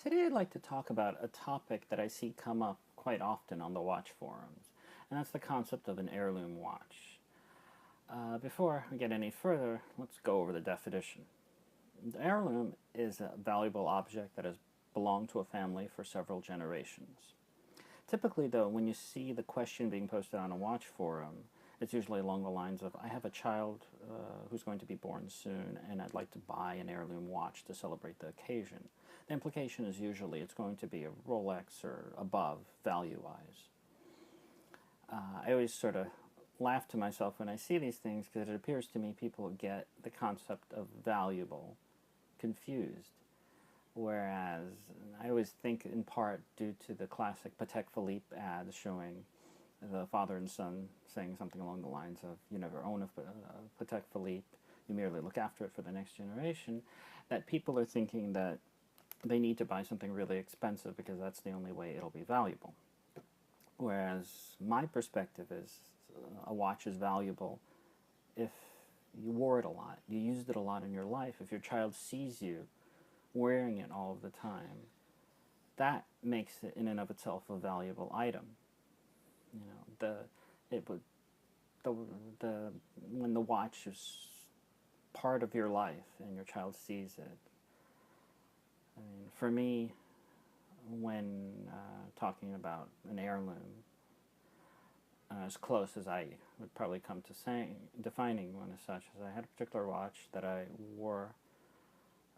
Today I'd like to talk about a topic that I see come up quite often on the watch forums, and that's the concept of an heirloom watch. Before we get any further, let's go over the definition. The heirloom is a valuable object that has belonged to a family for several generations. Typically, though, when you see the question being posted on a watch forum, it's usually along the lines of, I have a child who's going to be born soon, and I'd like to buy an heirloom watch to celebrate the occasion. The implication is usually it's going to be a Rolex or above, value-wise. I always sort of laugh to myself when I see these things because it appears to me people get the concept of valuable confused. Whereas I always think in part due to the classic Patek Philippe ads showing the father and son saying something along the lines of, you never own a Patek Philippe, you merely look after it for the next generation, that people are thinking that they need to buy something really expensive because that's the only way it'll be valuable. Whereas my perspective is a watch is valuable if you wore it a lot, you used it a lot in your life, if your child sees you wearing it all of the time, that makes it in and of itself a valuable item. You know, when the watch is part of your life and your child sees it. I mean, for me, when talking about an heirloom, as close as I would probably come to defining one as such, is I had a particular watch that I wore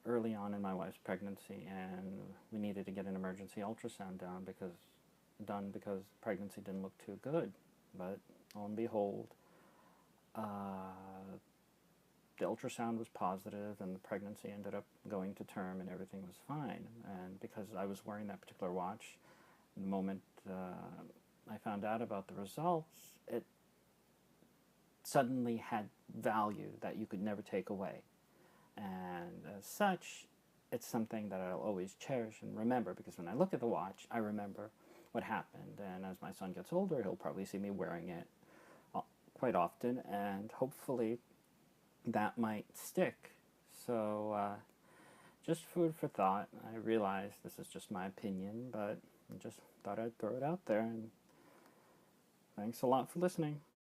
early on in my wife's pregnancy, and we needed to get an emergency ultrasound done because pregnancy didn't look too good. But lo and behold, the ultrasound was positive, and the pregnancy ended up going to term, and everything was fine. And because I was wearing that particular watch, the moment I found out about the results, it suddenly had value that you could never take away. And as such, it's something that I'll always cherish and remember, because when I look at the watch, I remember what happened. And as my son gets older, he'll probably see me wearing it quite often, and hopefully that might stick. So just food for thought. I realize this is just my opinion, but I just thought I'd throw it out there, and thanks a lot for listening.